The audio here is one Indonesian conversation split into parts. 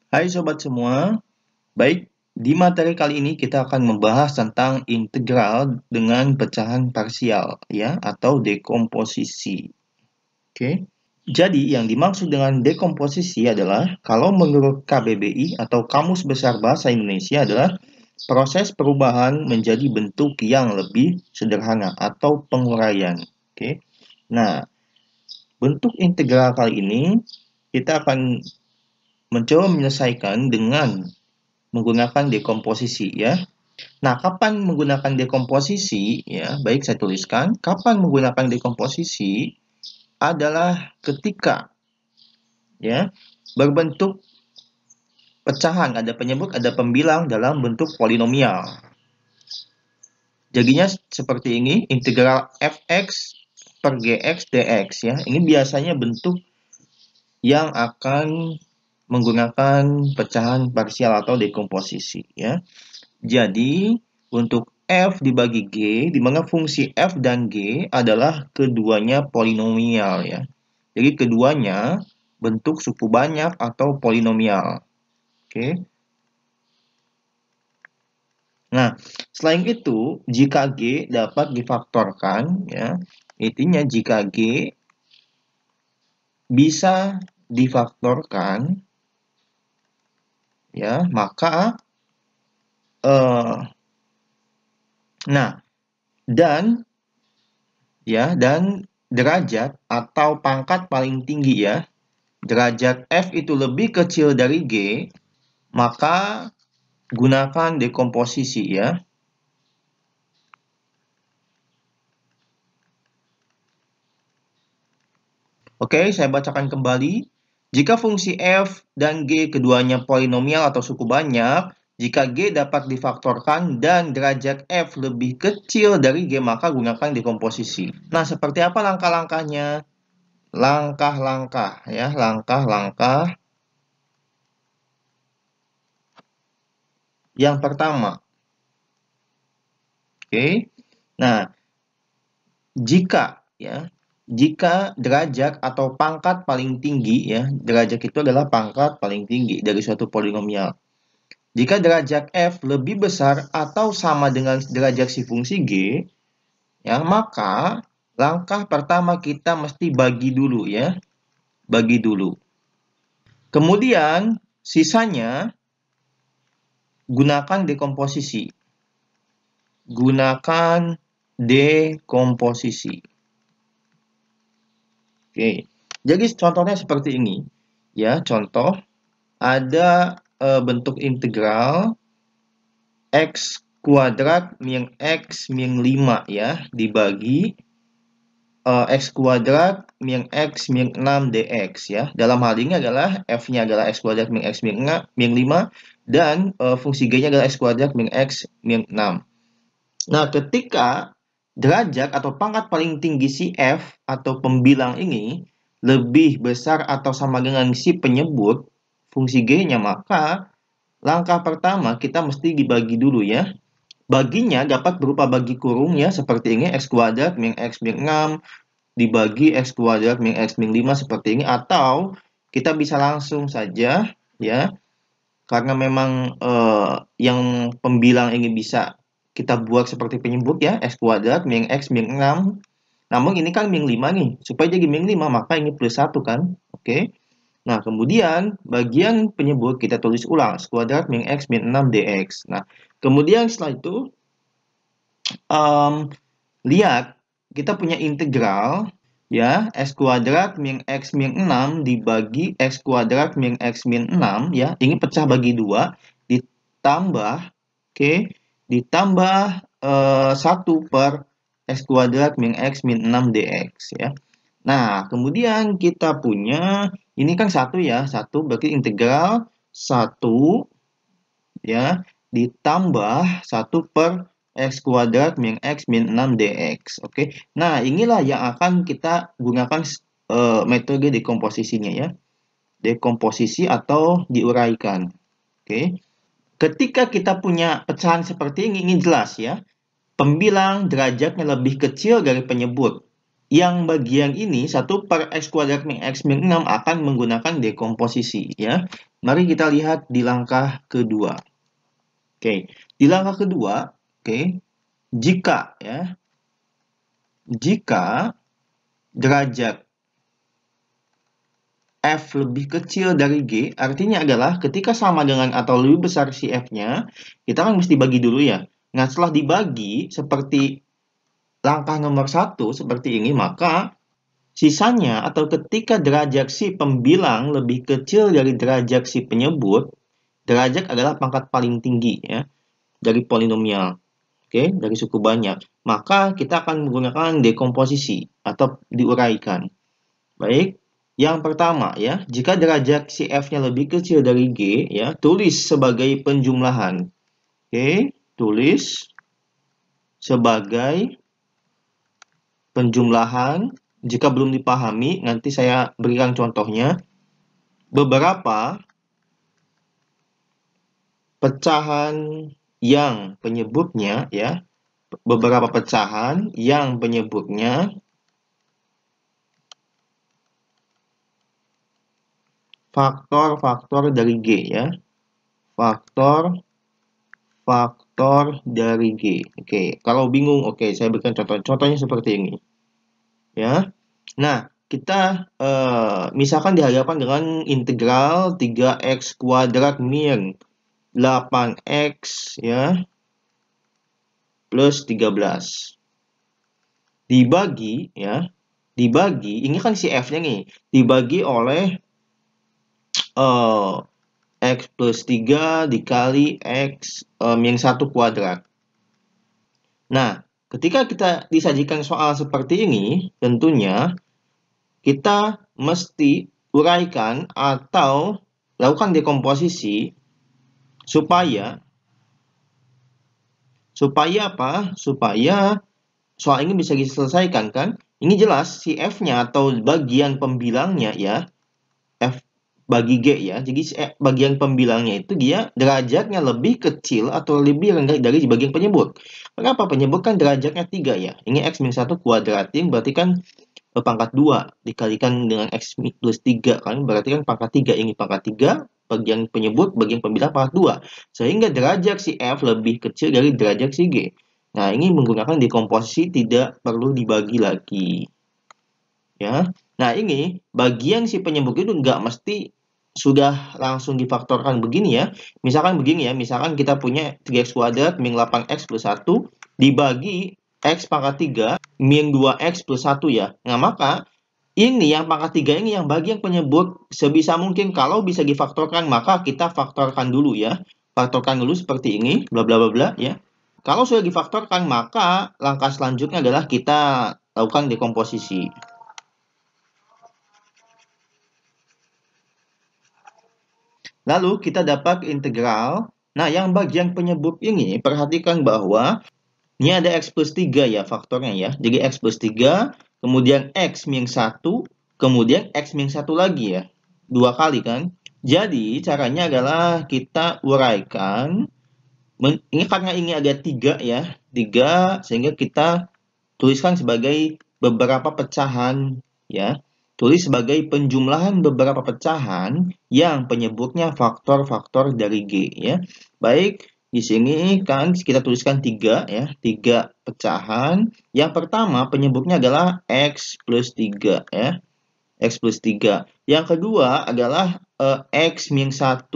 Hai sobat semua, baik, di materi kali ini kita akan membahas tentang integral dengan pecahan parsial ya atau dekomposisi. Oke. Jadi yang dimaksud dengan dekomposisi adalah kalau menurut KBBI atau Kamus Besar Bahasa Indonesia adalah proses perubahan menjadi bentuk yang lebih sederhana atau penguraian. Oke. Nah, bentuk integral kali ini kita akan mencoba menyelesaikan dengan menggunakan dekomposisi ya. Nah, kapan menggunakan dekomposisi ya? Baik saya tuliskan, kapan menggunakan dekomposisi adalah ketika ya berbentuk pecahan, ada penyebut, ada pembilang dalam bentuk polinomial. Jadinya seperti ini, integral fx per gx dx ya. Ini biasanya bentuk yang akan menggunakan pecahan parsial atau dekomposisi ya. Jadi, untuk f dibagi g, di mana fungsi f dan g adalah keduanya polinomial ya. Jadi, keduanya bentuk suku banyak atau polinomial. Oke. Nah, selain itu, jika g dapat difaktorkan ya, intinya jika g bisa difaktorkan ya, maka nah, dan derajat atau pangkat paling tinggi ya, derajat f itu lebih kecil dari g, maka gunakan dekomposisi ya. Oke, saya bacakan kembali. Jika fungsi f dan g keduanya polinomial atau suku banyak, jika g dapat difaktorkan dan derajat f lebih kecil dari g, maka gunakan dekomposisi. Nah, seperti apa langkah-langkahnya? Langkah-langkah ya, langkah-langkah. Yang pertama, oke. Nah, jika derajat atau pangkat paling tinggi ya, derajat itu adalah pangkat paling tinggi dari suatu polinomial. Jika derajat f lebih besar atau sama dengan derajat si fungsi g, ya, maka langkah pertama kita mesti bagi dulu ya, bagi dulu. Kemudian sisanya gunakan dekomposisi. Gunakan dekomposisi. Oke. Jadi contohnya seperti ini. Ya, contoh ada bentuk integral x kuadrat min x min 5 ya dibagi x kuadrat min x min 6 dx ya. Dalam hal ini adalah f-nya adalah x kuadrat min x min 5 dan fungsi g-nya adalah x kuadrat min x min 6. Nah, ketika derajat atau pangkat paling tinggi si f atau pembilang ini lebih besar atau sama dengan si penyebut fungsi g-nya, maka langkah pertama kita mesti dibagi dulu ya. Baginya dapat berupa bagi kurung ya, seperti ini x kuadrat min x min 6 dibagi x kuadrat min x min 5 seperti ini, atau kita bisa langsung saja ya, karena memang yang pembilang ini bisa kita buat seperti penyebut ya, x kuadrat min x min 6. Namun ini kan min 5 nih, supaya jadi min 5 maka ini plus 1 kan. Oke. Nah, kemudian bagian penyebut kita tulis ulang, x kuadrat min x min 6 dx. Nah, kemudian setelah itu lihat kita punya integral ya, x kuadrat min x min 6 dibagi x kuadrat min x min 6 ya. Ini pecah bagi 2 ditambah ditambah 1 per x kuadrat min x min 6 dx ya. Nah, kemudian kita punya ini kan 1 ya, 1 berarti integral 1 ya ditambah 1 per x kuadrat min x min 6 dx. Oke. Nah, inilah yang akan kita gunakan metode dekomposisinya ya. Dekomposisi atau diuraikan. Oke. Ketika kita punya pecahan seperti ini jelas ya. Pembilang derajatnya lebih kecil dari penyebut. yang bagian ini 1 per X kuadrat min X min 6 akan menggunakan dekomposisi ya. Mari kita lihat di langkah kedua. Oke, di langkah kedua, oke, jika derajat F lebih kecil dari G, artinya adalah ketika sama dengan atau lebih besar si F-nya, kita kan mesti bagi dulu ya. Nah, setelah dibagi seperti langkah nomor 1 seperti ini, maka sisanya atau ketika derajat si pembilang lebih kecil dari derajat si penyebut, derajat adalah pangkat paling tinggi ya dari polinomial. Oke, dari suku banyak. Maka kita akan menggunakan dekomposisi atau diuraikan. Baik, yang pertama ya, jika derajat si F-nya lebih kecil dari G ya, tulis sebagai penjumlahan. Oke, tulis sebagai penjumlahan. Jika belum dipahami, nanti saya berikan contohnya. Beberapa pecahan yang penyebutnya ya, beberapa pecahan yang penyebutnya faktor-faktor dari G ya. Faktor dari G. Oke, kalau bingung, oke, saya berikan contoh. Contohnya seperti ini. Ya. Nah, kita misalkan dihadapkan dengan integral 3x kuadrat min 8x ya plus 13. Dibagi ya. Dibagi, ini kan si F-nya nih, dibagi oleh X plus 3 dikali X min 1 kuadrat. Nah, ketika kita disajikan soal seperti ini, tentunya kita mesti uraikan atau lakukan dekomposisi supaya apa? Supaya soal ini bisa diselesaikan kan? Ini jelas si F-nya atau bagian pembilangnya ya, F bagi G ya. Jadi bagian pembilangnya itu dia derajatnya lebih kecil atau lebih rendah dari bagian penyebut. Kenapa? Penyebut kan derajatnya 3 ya. Ini X min 1 kuadratin berarti kan pangkat 2 dikalikan dengan X plus 3 kan. Berarti kan pangkat 3. Ini pangkat 3, bagian penyebut, bagian pembilang pangkat 2. Sehingga derajat si F lebih kecil dari derajat si G. Nah, ini menggunakan dekomposisi tidak perlu dibagi lagi. Ya. Nah, ini bagian si penyebut itu nggak mesti sudah langsung difaktorkan begini ya. Misalkan begini ya, misalkan kita punya 3x kuadrat min 8x plus 1 dibagi x pangkat 3 min 2x plus 1 ya. Nah, maka ini yang pangkat 3 ini yang bagian penyebut sebisa mungkin kalau bisa difaktorkan maka kita faktorkan dulu ya. Faktorkan dulu seperti ini, bla bla bla bla ya. Kalau sudah difaktorkan maka langkah selanjutnya adalah kita lakukan dekomposisi. Lalu kita dapat integral. Nah, yang bagian penyebut ini, perhatikan bahwa ini ada X plus 3 ya faktornya ya. Jadi X plus 3, kemudian X min 1, kemudian X min 1 lagi ya. 2 kali kan. Jadi caranya adalah kita uraikan. Ini karena ini ada 3 ya. 3 sehingga kita tuliskan sebagai beberapa pecahan ya. Tulis sebagai penjumlahan beberapa pecahan yang penyebutnya faktor-faktor dari G ya. Baik, di sini kan kita tuliskan 3 ya, 3 pecahan. Yang pertama penyebutnya adalah X plus 3 ya. X plus 3. Yang kedua adalah X min 1.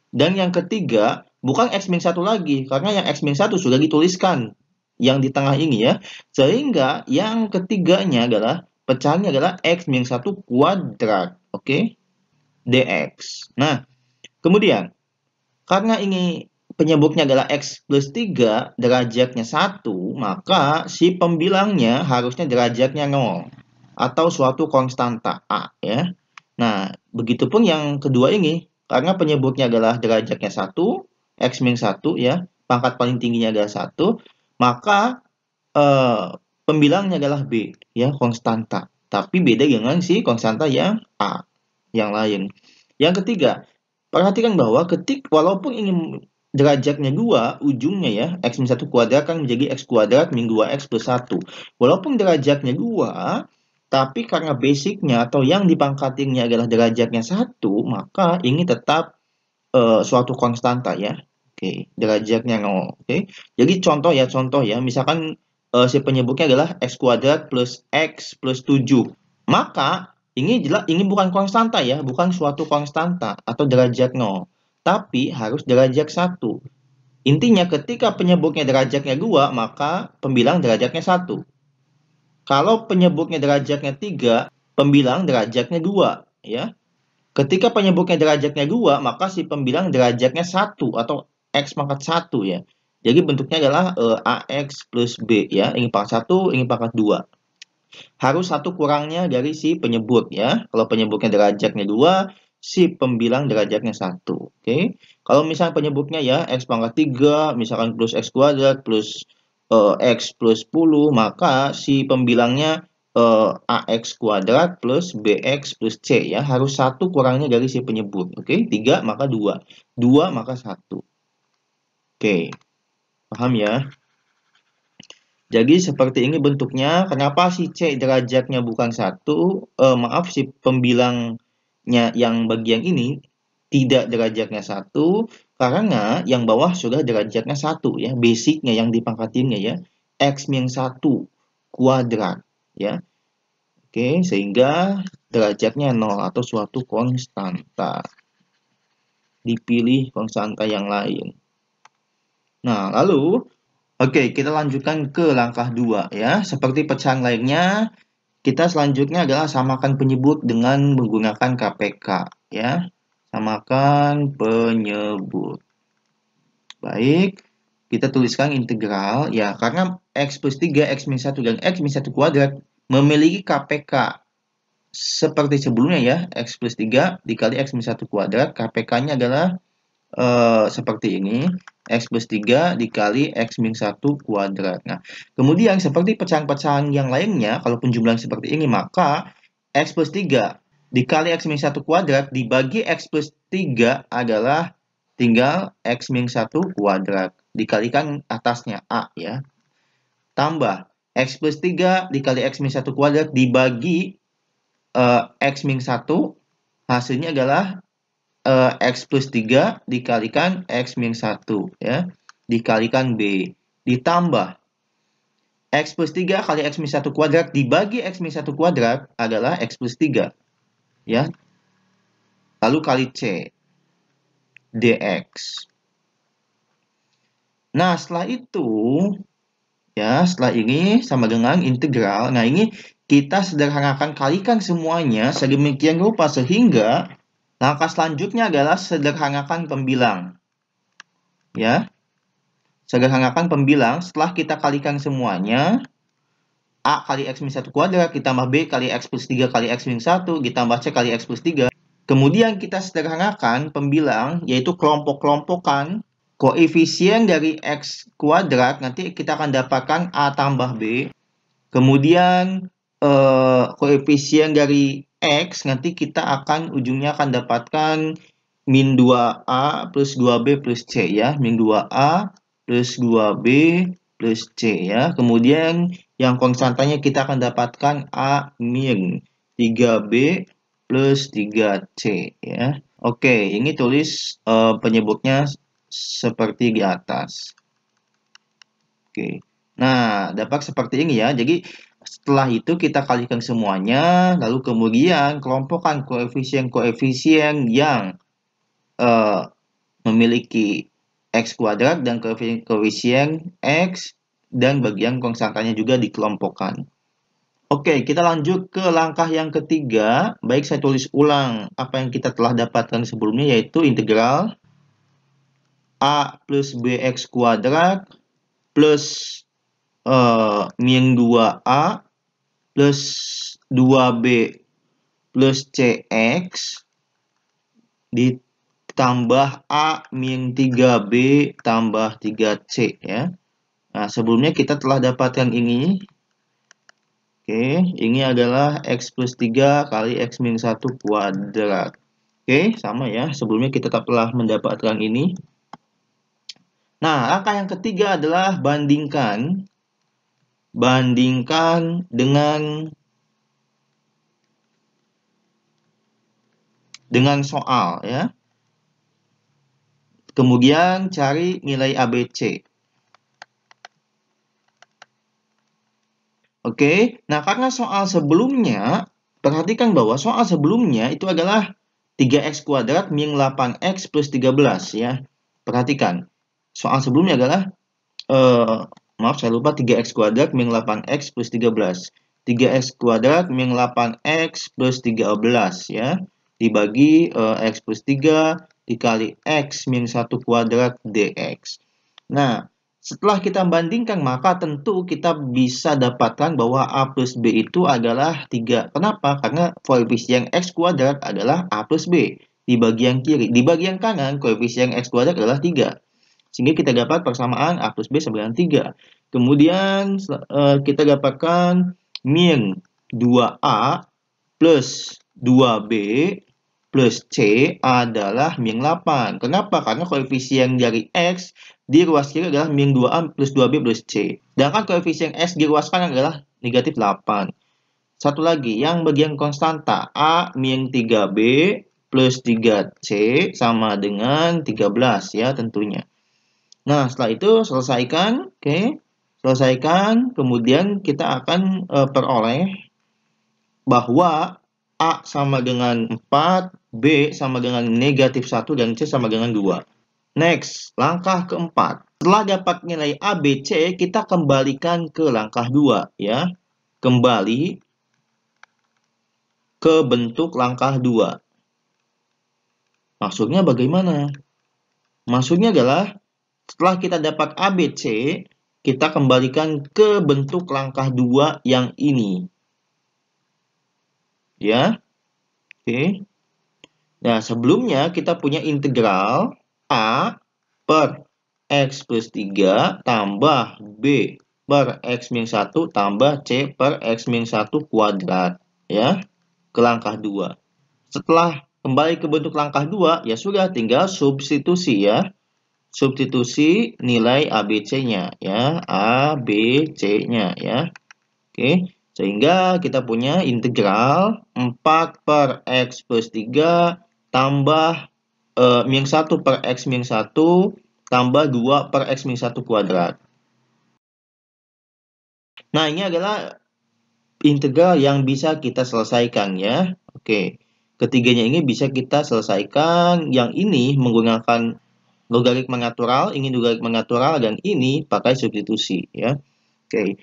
Dan yang ketiga bukan X min 1 lagi karena yang X min 1 sudah dituliskan yang di tengah ini ya. Sehingga yang ketiganya adalah pecahannya adalah X min 1 kuadrat. Oke. Dx. Nah, kemudian karena ini penyebutnya adalah X plus 3, derajatnya 1, maka si pembilangnya harusnya derajatnya 0 atau suatu konstanta A ya. Nah, begitupun yang kedua ini, karena penyebutnya adalah derajatnya 1, X min 1 ya, pangkat paling tingginya adalah 1, maka pembilangnya adalah B ya, konstanta. Tapi beda dengan si konstanta yang A yang lain. Yang ketiga, perhatikan bahwa walaupun ingin derajatnya 2, ujungnya ya, x min 1 kuadrat kan menjadi x kuadrat min 2x plus 1. Walaupun derajatnya 2, tapi karena basicnya atau yang dipangkatinnya adalah derajatnya 1, maka ini tetap suatu konstanta ya. Oke, derajatnya 0. Oke. Jadi contoh ya, misalkan si penyebutnya adalah x kuadrat plus x plus 7. Maka ini bukan konstanta ya, bukan suatu konstanta atau derajat 0, tapi harus derajat 1. Intinya ketika penyebutnya derajatnya 2, maka pembilang derajatnya 1. Kalau penyebutnya derajatnya 3, pembilang derajatnya 2 ya. Ketika penyebutnya derajatnya 2, maka si pembilang derajatnya 1 atau x pangkat 1 ya. Jadi bentuknya adalah AX plus B ya. Ini pangkat 1, ini pangkat 2. Harus 1 kurangnya dari si penyebut ya. Kalau penyebutnya derajatnya 2, si pembilang derajatnya 1. Oke. Kalau misalnya penyebutnya ya x pangkat 3, misalkan plus x kuadrat plus x plus 10, maka si pembilangnya AX kuadrat plus BX plus C ya. Harus 1 kurangnya dari si penyebut. Oke, 3 maka 2. 2 maka 1. Oke, paham ya? Jadi seperti ini bentuknya. Kenapa si C derajatnya bukan 1? Maaf, si pembilangnya yang bagian ini tidak derajatnya 1. Karena yang bawah sudah derajatnya 1 ya. Basicnya yang dipangkatinnya ya. X min 1 kuadrat ya. Oke, sehingga derajatnya 0 atau suatu konstanta. Dipilih konstanta yang lain. Nah, lalu, oke, kita lanjutkan ke langkah 2 ya. Seperti pecahan lainnya, kita selanjutnya adalah samakan penyebut dengan menggunakan KPK ya. Samakan penyebut. Baik, kita tuliskan integral ya, karena x plus 3, x min 1, dan x min 1 kuadrat memiliki KPK seperti sebelumnya ya, x plus 3 dikali x min 1 kuadrat, KPK-nya adalah seperti ini, x plus 3 dikali x min 1 kuadrat. Nah, kemudian seperti pecahan-pecahan yang lainnya, kalau penjumlahan seperti ini, maka x plus 3 dikali x min 1 kuadrat dibagi x plus 3 adalah tinggal x min 1 kuadrat. Dikalikan atasnya, A ya. Tambah, x plus 3 dikali x min 1 kuadrat dibagi x min 1, hasilnya adalah x plus 3 dikalikan x min 1 ya, dikalikan B, ditambah x plus 3 kali x min 1 kuadrat dibagi x min 1 kuadrat adalah x plus 3 ya, lalu kali C dx. Nah, setelah itu ya, setelah ini sama dengan integral. Nah, ini kita sederhanakan, kalikan semuanya sedemikian rupa sehingga langkah selanjutnya adalah sederhanakan pembilang. Ya. Sederhanakan pembilang setelah kita kalikan semuanya. A kali x min 1 kuadrat ditambah B kali x plus 3 kali x min 1 ditambah C kali x plus 3. Kemudian kita sederhanakan pembilang, yaitu kelompok-kelompokan koefisien dari x kuadrat. Nanti kita akan dapatkan A tambah B. Kemudian koefisien dari X, nanti kita akan ujungnya akan dapatkan min 2A plus 2B plus C ya. Min 2A plus 2B plus C ya. Kemudian yang konstantanya kita akan dapatkan A min 3B plus 3C ya. Oke, ini tulis penyebutnya seperti di atas. Oke. Nah, dapat seperti ini ya. Jadi setelah itu kita kalikan semuanya, lalu kemudian kelompokkan koefisien-koefisien yang memiliki x kuadrat dan koefisien x, dan bagian konstantanya juga dikelompokkan. Oke, kita lanjut ke langkah yang ketiga. Baik, saya tulis ulang apa yang kita telah dapatkan sebelumnya, yaitu integral a plus bx kuadrat plus min 2A plus 2B plus CX ditambah A min 3B tambah 3C ya. Nah, sebelumnya kita telah dapatkan ini. Oke, ini adalah X plus 3 kali X min 1 kuadrat. Oke, sama ya. Sebelumnya kita telah mendapatkan ini. Nah, langkah yang ketiga adalah bandingkan dengan soal ya. Kemudian cari nilai ABC. Oke, nah karena soal sebelumnya, perhatikan bahwa soal sebelumnya itu adalah 3x kuadrat min 8x plus 13 ya. Perhatikan, soal sebelumnya adalah, maaf saya lupa, 3x kuadrat min 8x plus 13. 3x kuadrat min 8x plus 13 ya, dibagi x plus 3 dikali x min 1 kuadrat dx. Nah, setelah kita bandingkan, maka tentu kita bisa dapatkan bahwa A plus B itu adalah 3. Kenapa? Karena koefisien X kuadrat adalah A plus B di bagian kiri. Di bagian kanan, koefisien X kuadrat adalah 3. Sehingga kita dapat persamaan A plus B sama dengan 3. Kemudian kita dapatkan min 2A plus 2B plus C adalah min 8. Kenapa? Karena koefisien dari X di ruas kiri adalah min 2A plus 2B plus C. Sedangkan koefisien X di ruas kanan adalah negatif 8. Satu lagi, yang bagian konstanta A min 3B plus 3C sama dengan 13 ya tentunya. Nah, setelah itu selesaikan, oke. Selesaikan, kemudian kita akan peroleh bahwa A sama dengan 4, B sama dengan negatif 1, dan C sama dengan 2. Next, langkah keempat. Setelah dapat nilai A, B, C, kita kembalikan ke langkah 2. Ya. Kembali ke bentuk langkah 2. Maksudnya bagaimana? Maksudnya adalah setelah kita dapat A, B, C, kita kembalikan ke bentuk langkah 2 yang ini. Ya. Oke. Nah, sebelumnya kita punya integral A per X plus 3 tambah B per X min 1 tambah C per X min 1 kuadrat. Ya, ke langkah 2. Setelah kembali ke bentuk langkah 2, ya sudah tinggal substitusi ya. Substitusi nilai ABC-nya ya, A, B, C-nya ya. Oke, sehingga kita punya integral 4 per X plus 3 tambah min 1 per X min 1 tambah 2 per X min 1 kuadrat. Nah, ini adalah integral yang bisa kita selesaikan ya. Oke, ketiganya ini bisa kita selesaikan. Yang ini menggunakan logaritma natural, ini logaritma natural, dan ini pakai substitusi ya. Oke.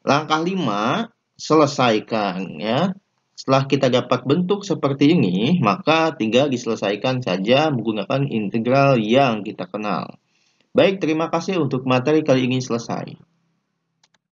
Langkah 5, selesaikan ya. Setelah kita dapat bentuk seperti ini, maka tinggal diselesaikan saja menggunakan integral yang kita kenal. Baik, terima kasih untuk materi kali ini selesai.